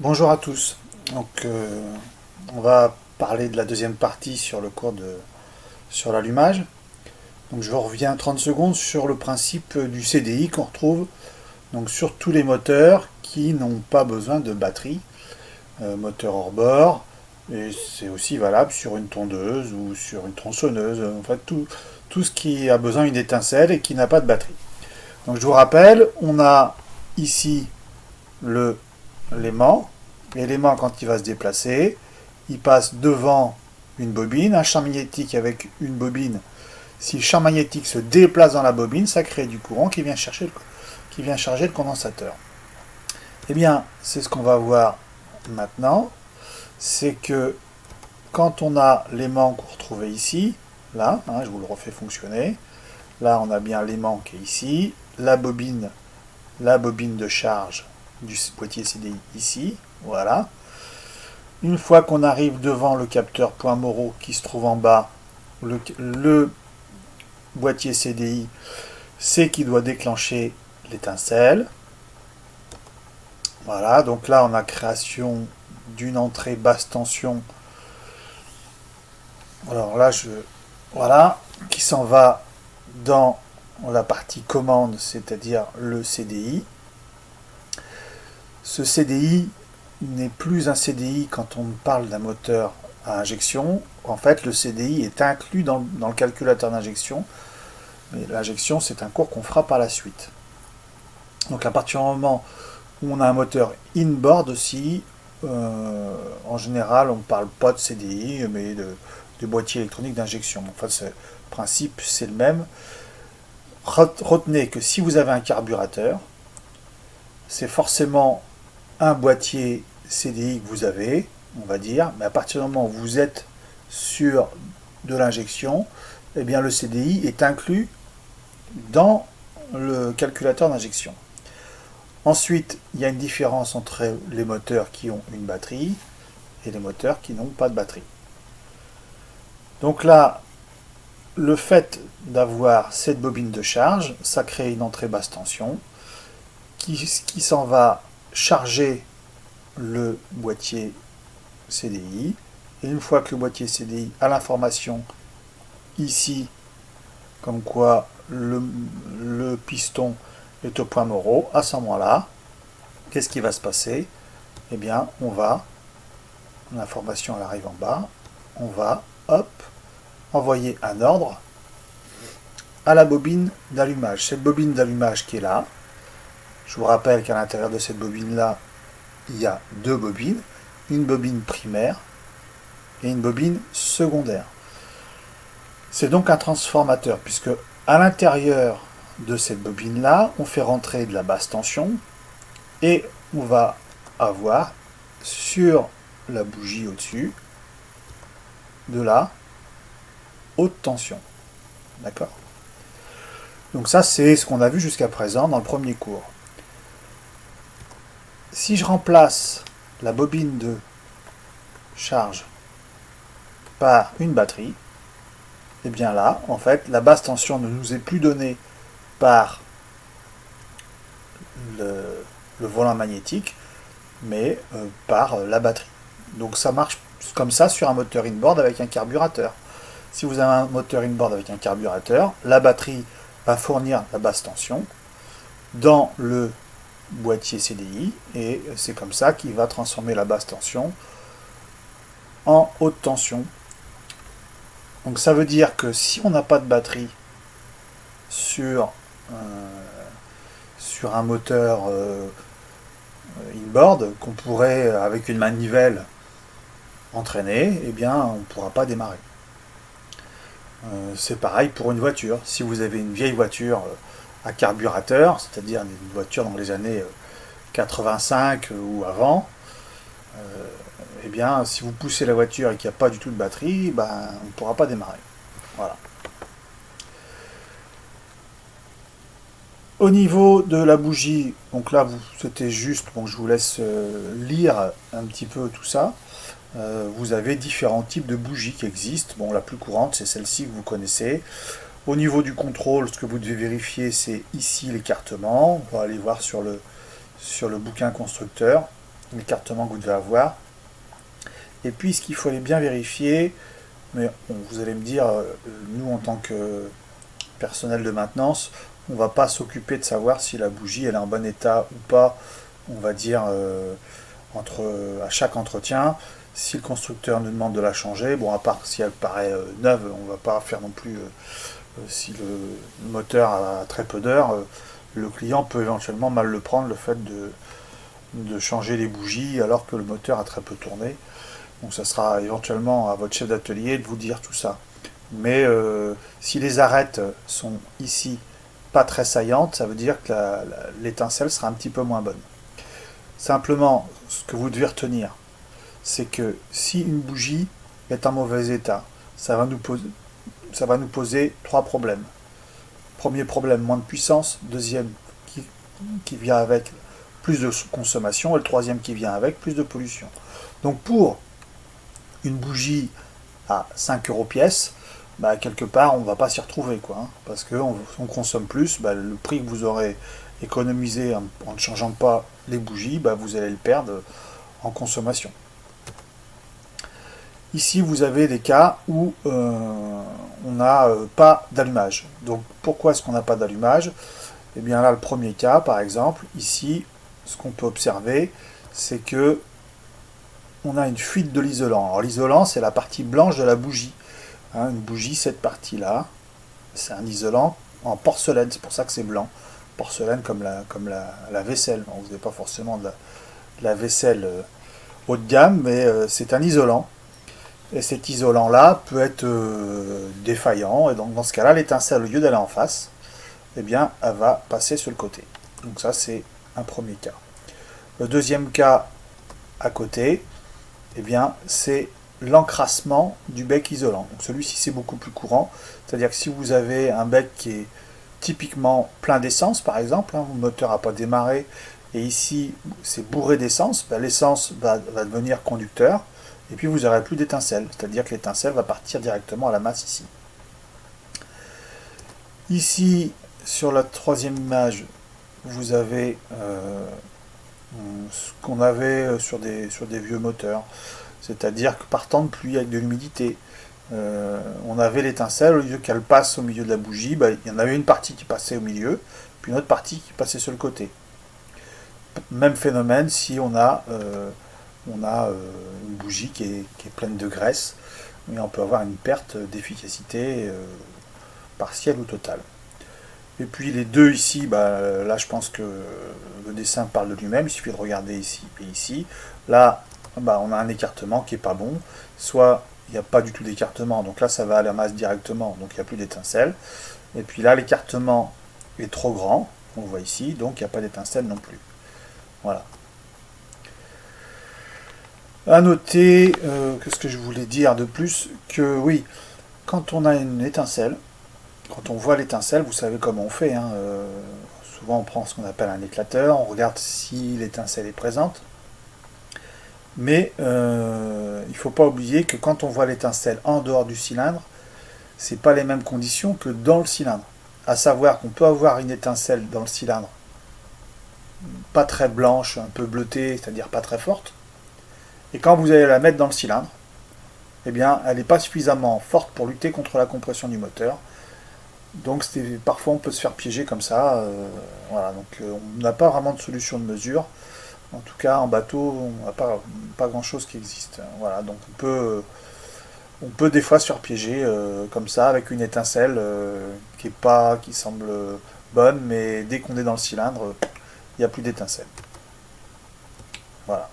Bonjour à tous. On va parler de la deuxième partie sur sur l'allumage. Donc, je reviens 30 secondes sur le principe du CDI qu'on retrouve donc sur tous les moteurs qui n'ont pas besoin de batterie, moteur hors bord. Et c'est aussi valable sur une tondeuse ou sur une tronçonneuse. En fait, tout ce qui a besoin d'une étincelle et qui n'a pas de batterie. Donc, je vous rappelle, on a ici le l'aimant. L'élément, quand il va se déplacer, il passe devant une bobine, un champ magnétique avec une bobine. Si le champ magnétique se déplace dans la bobine, ça crée du courant qui vient charger le condensateur. Eh bien, c'est ce qu'on va voir maintenant. C'est que quand on a l'aimant qu'on retrouvait ici, là, je vous le refais fonctionner. Là, on a bien l'aimant qui est ici, la bobine de charge du boîtier CDI ici, voilà. Une fois qu'on arrive devant le capteur point Moreau qui se trouve en bas, le boîtier CDI c'est qu'il doit déclencher l'étincelle. Voilà, donc là on a création d'une entrée basse tension. Alors là voilà, qui s'en va dans la partie commande, c'est-à-dire le CDI. Ce CDI n'est plus un CDI quand on parle d'un moteur à injection. En fait, le CDI est inclus dans le calculateur d'injection. Mais l'injection, c'est un cours qu'on fera par la suite. Donc à partir du moment où on a un moteur inboard aussi, en général, on ne parle pas de CDI, mais de boîtier électronique d'injection. En fait, le principe, c'est le même. Retenez que si vous avez un carburateur, c'est forcément un boîtier CDI que vous avez, on va dire, mais à partir du moment où vous êtes sur de l'injection, eh bien le CDI est inclus dans le calculateur d'injection. Ensuite, il y a une différence entre les moteurs qui ont une batterie et les moteurs qui n'ont pas de batterie. Donc là, le fait d'avoir cette bobine de charge, ça crée une entrée basse tension qui s'en va charger le boîtier CDI. Et une fois que le boîtier CDI a l'information ici, comme quoi le piston est au point Moreau, à ce moment-là, qu'est-ce qui va se passer? Eh bien, l'information elle arrive en bas, on va, hop, envoyer un ordre à la bobine d'allumage. Cette bobine d'allumage qui est là, je vous rappelle qu'à l'intérieur de cette bobine-là, il y a deux bobines, une bobine primaire et une bobine secondaire. C'est donc un transformateur, puisque à l'intérieur de cette bobine-là, on fait rentrer de la basse tension et on va avoir sur la bougie au-dessus de la haute tension. D'accord? Donc ça, c'est ce qu'on a vu jusqu'à présent dans le premier cours. Si je remplace la bobine de charge par une batterie, et bien là, en fait, la basse tension ne nous est plus donnée par le volant magnétique, mais par la batterie. Donc ça marche comme ça sur un moteur inboard avec un carburateur. Si vous avez un moteur inboard avec un carburateur, la batterie va fournir la basse tension dans le boîtier CDI et c'est comme ça qu'il va transformer la basse tension en haute tension. Donc ça veut dire que si on n'a pas de batterie sur, sur un moteur inboard qu'on pourrait avec une manivelle entraîner, eh bien on ne pourra pas démarrer. C'est pareil pour une voiture. Si vous avez une vieille voiture à carburateur, c'est-à-dire une voiture dans les années 85 ou avant, eh bien, si vous poussez la voiture et qu'il n'y a pas du tout de batterie, ben, on ne pourra pas démarrer. Voilà. Au niveau de la bougie, donc là, c'était juste, bon, je vous laisse lire un petit peu tout ça. Vous avez différents types de bougies qui existent. Bon, la plus courante, c'est celle-ci que vous connaissez. Au niveau du contrôle, ce que vous devez vérifier, c'est ici l'écartement. On va aller voir sur le bouquin constructeur. l'écartement que vous devez avoir. Et puis ce qu'il fallait bien vérifier, mais bon, vous allez me dire, nous en tant que personnel de maintenance, on ne va pas s'occuper de savoir si la bougie elle est en bon état ou pas, on va dire à chaque entretien. Si le constructeur nous demande de la changer, bon à part si elle paraît neuve, on ne va pas faire non plus si le moteur a très peu d'heures, le client peut éventuellement mal le prendre, le fait de changer les bougies alors que le moteur a très peu tourné. Donc ça sera éventuellement à votre chef d'atelier de vous dire tout ça. Mais si les arêtes sont ici pas très saillantes, ça veut dire que l'étincelle sera un petit peu moins bonne. Simplement, ce que vous devez retenir, c'est que si une bougie est en mauvais état, ça va nous poser trois problèmes. Premier problème, moins de puissance. Deuxième, qui vient avec plus de consommation. Et le troisième qui vient avec, plus de pollution. Donc pour une bougie à 5 euros pièce, bah, quelque part on ne va pas s'y retrouver, quoi, hein, parce qu'on consomme plus, bah, le prix que vous aurez économisé en ne changeant pas les bougies, bah, vous allez le perdre en consommation. Ici vous avez des cas où on n'a pas d'allumage. Donc pourquoi est-ce qu'on n'a pas d'allumage? Et bien là, le premier cas par exemple, ici ce qu'on peut observer, c'est que on a une fuite de l'isolant. Alors l'isolant, c'est la partie blanche de la bougie. Hein, une bougie, cette partie-là, c'est un isolant en porcelaine, c'est pour ça que c'est blanc. Porcelaine comme la vaisselle. Bon, vous n'avez pas forcément de la vaisselle haut de gamme, mais c'est un isolant. Et cet isolant-là peut être défaillant, et donc dans ce cas-là, l'étincelle, au lieu d'aller en face, eh bien, elle va passer sur le côté. Donc ça, c'est un premier cas. Le deuxième cas à côté, eh bien, c'est l'encrassement du bec isolant. Donc celui-ci, c'est beaucoup plus courant. C'est-à-dire que si vous avez un bec qui est typiquement plein d'essence, par exemple, hein, le moteur n'a pas démarré, et ici, c'est bourré d'essence, ben, l'essence va devenir conducteur, et puis vous n'aurez plus d'étincelle. C'est-à-dire que l'étincelle va partir directement à la masse ici. Ici, sur la troisième image, vous avez ce qu'on avait sur des vieux moteurs. C'est-à-dire que par temps de pluie avec de l'humidité, on avait l'étincelle, au lieu qu'elle passe au milieu de la bougie, bah, il y en avait une partie qui passait au milieu, puis une autre partie qui passait sur le côté. Même phénomène si on a une bougie qui est pleine de graisse, mais on peut avoir une perte d'efficacité partielle ou totale. Et puis les deux ici, bah, là je pense que le dessin parle de lui-même, il suffit de regarder ici et ici. Là, bah, on a un écartement qui n'est pas bon, soit il n'y a pas du tout d'écartement, donc là ça va à la masse directement, donc il n'y a plus d'étincelle. Et puis là l'écartement est trop grand, on le voit ici, donc il n'y a pas d'étincelle non plus. Voilà. À noter, qu'est-ce que je voulais dire de plus, que oui, quand on a une étincelle, quand on voit l'étincelle, vous savez comment on fait, hein, souvent on prend ce qu'on appelle un éclateur, on regarde si l'étincelle est présente. Mais il ne faut pas oublier que quand on voit l'étincelle en dehors du cylindre, ce n'est pas les mêmes conditions que dans le cylindre. À savoir qu'on peut avoir une étincelle dans le cylindre pas très blanche, un peu bleutée, c'est-à-dire pas très forte. Et quand vous allez la mettre dans le cylindre, eh bien, elle n'est pas suffisamment forte pour lutter contre la compression du moteur. Donc parfois on peut se faire piéger comme ça. Voilà, donc on n'a pas vraiment de solution de mesure. En tout cas, en bateau, on n'a pas grand-chose qui existe. Voilà, donc on peut des fois se faire piéger comme ça avec une étincelle qui semble bonne, mais dès qu'on est dans le cylindre, il n'y a plus d'étincelle. Voilà.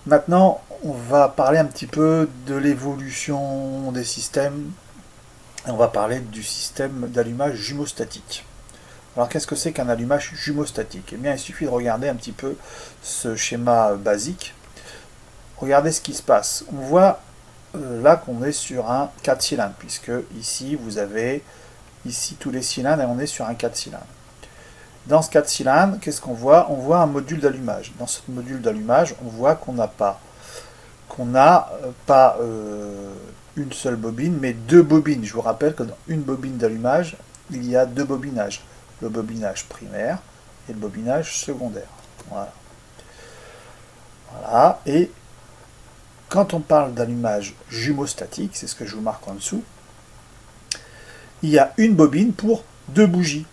Maintenant, on va parler un petit peu de l'évolution des systèmes. Et on va parler du système d'allumage jumeaustatique. Alors qu'est-ce que c'est qu'un allumage jumeaustatique? Eh bien, il suffit de regarder un petit peu ce schéma basique. Regardez ce qui se passe. On voit là qu'on est sur un 4 cylindres, puisque ici vous avez ici tous les cylindres et on est sur un 4 cylindres. Dans ce 4 cylindres, qu'est-ce qu'on voit? On voit un module d'allumage. Dans ce module d'allumage, on voit qu'on n'a pas une seule bobine, mais deux bobines. Je vous rappelle que dans une bobine d'allumage, il y a deux bobinages. Le bobinage primaire et le bobinage secondaire. Voilà. Voilà. Et quand on parle d'allumage jumeau-statique, c'est ce que je vous marque en dessous, il y a une bobine pour 2 bougies.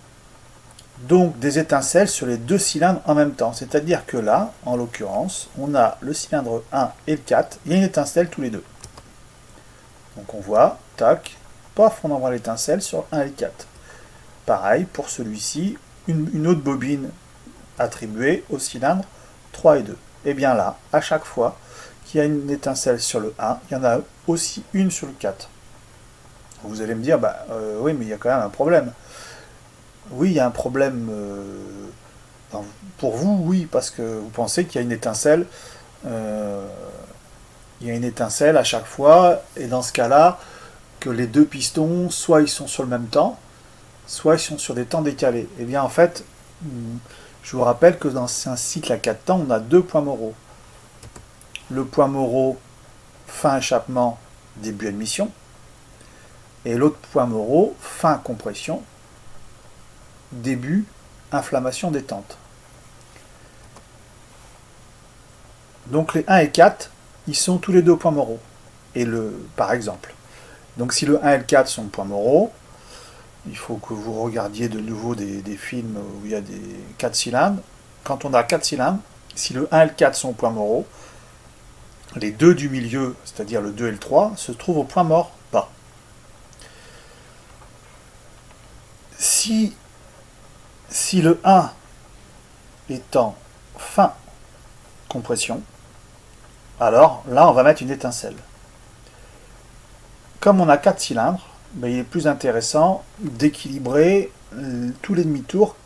Donc des étincelles sur les 2 cylindres en même temps. C'est-à-dire que là, en l'occurrence, on a le cylindre 1 et le 4, il y a une étincelle tous les deux. Donc on voit, tac, paf, on envoie l'étincelle sur 1 et 4. Pareil, pour celui-ci, une autre bobine attribuée au cylindre 3 et 2. Et bien là, à chaque fois qu'il y a une étincelle sur le 1, il y en a aussi une sur le 4. Vous allez me dire, oui, mais il y a quand même un problème. Oui, il y a un problème pour vous, oui, parce que vous pensez qu'il y a une étincelle. Il y a une étincelle à chaque fois, et dans ce cas-là, que les 2 pistons, soit ils sont sur le même temps, soit ils sont sur des temps décalés. Et bien en fait, je vous rappelle que dans un cycle à 4 temps, on a 2 points moraux. Le point moraux fin échappement, début admission, et l'autre point moraux fin compression, début inflammation détente. Donc les 1 et 4, ils sont tous les deux au point moraux. Et par exemple. Donc si le 1 et le 4 sont points moraux, il faut que vous regardiez de nouveau des films où il y a des 4 cylindres. Quand on a 4 cylindres, si le 1 et le 4 sont au point moraux, les 2 du milieu, c'est-à-dire le 2 et le 3, se trouvent au point mort bas. Si le 1 est en fin compression, alors là on va mettre une étincelle. Comme on a 4 cylindres, il est plus intéressant d'équilibrer tous les demi-tours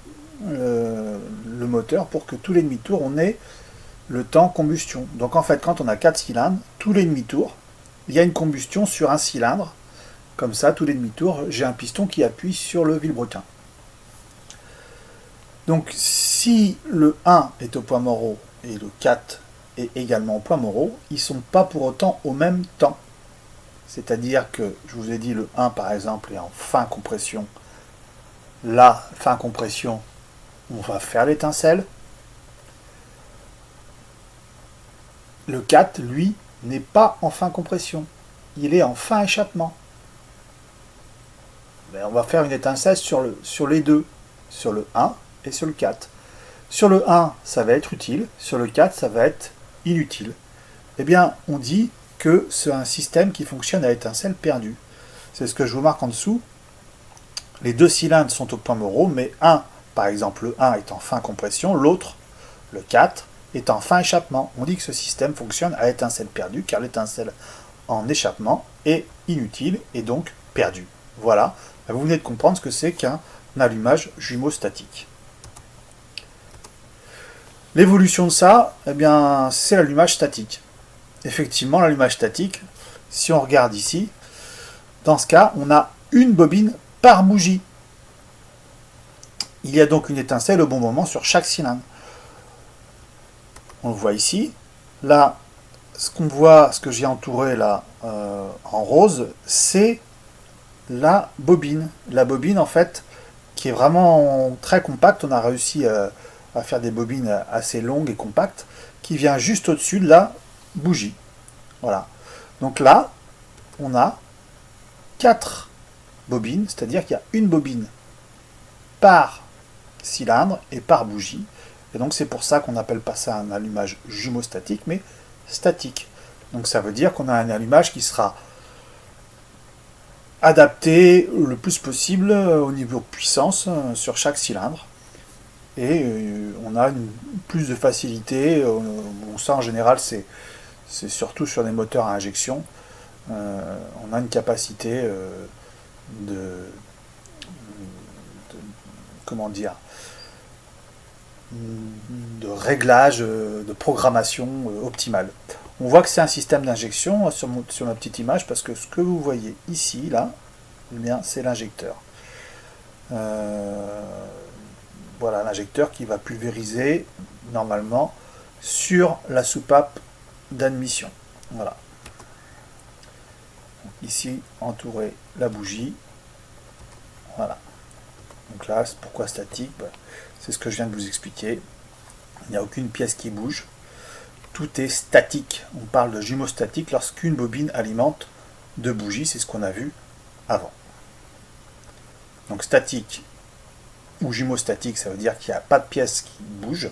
le moteur pour que tous les demi-tours on ait le temps combustion. Donc en fait quand on a 4 cylindres, tous les demi-tours, il y a une combustion sur un cylindre. Comme ça, tous les demi-tours, j'ai un piston qui appuie sur le vilebrequin. Donc si le 1 est au point moraux et le 4 est également au point moraux, ils ne sont pas pour autant au même temps. C'est-à-dire que, je vous ai dit, le 1 par exemple est en fin compression. Là, fin compression, on va faire l'étincelle. Le 4, lui, n'est pas en fin compression. Il est en fin échappement. Mais on va faire une étincelle sur les deux, sur le 1 et sur le 4. Sur le 1, ça va être utile, sur le 4, ça va être inutile. Eh bien, on dit que c'est un système qui fonctionne à étincelle perdue. C'est ce que je vous marque en dessous. Les 2 cylindres sont au point moraux, mais par exemple, le 1 est en fin compression, l'autre, le 4, est en fin échappement. On dit que ce système fonctionne à étincelle perdue, car l'étincelle en échappement est inutile et donc perdue. Voilà, vous venez de comprendre ce que c'est qu'un allumage jumeau statique. L'évolution de ça, eh bien, c'est l'allumage statique. Effectivement, l'allumage statique, si on regarde ici, dans ce cas, on a une bobine par bougie. Il y a donc une étincelle au bon moment sur chaque cylindre. On le voit ici. Là, ce qu'on voit, ce que j'ai entouré là en rose, c'est la bobine. La bobine, en fait, qui est vraiment très compacte. On a réussi à faire des bobines assez longues et compactes, qui vient juste au-dessus de la bougie. Voilà. Donc là, on a 4 bobines, c'est-à-dire qu'il y a une bobine par cylindre et par bougie. Et donc c'est pour ça qu'on n'appelle pas ça un allumage jumeau statique, mais statique. Donc ça veut dire qu'on a un allumage qui sera adapté le plus possible au niveau puissance sur chaque cylindre. Et on a plus de facilité. Bon, ça en général c'est surtout sur des moteurs à injection. On a une capacité comment dire, de réglage, de programmation optimale. On voit que c'est un système d'injection sur ma petite image parce que ce que vous voyez ici, là, eh bien, c'est l'injecteur. Voilà, l'injecteur qui va pulvériser normalement sur la soupape d'admission. Voilà. Donc ici, entourer la bougie. Voilà. Donc là, pourquoi statique? C'est ce que je viens de vous expliquer. Il n'y a aucune pièce qui bouge. tout est statique. On parle de jumeaux statiques lorsqu'une bobine alimente deux bougies, c'est ce qu'on a vu avant. Donc statique ou jumeaux statiques, ça veut dire qu'il n'y a pas de pièce qui bouge.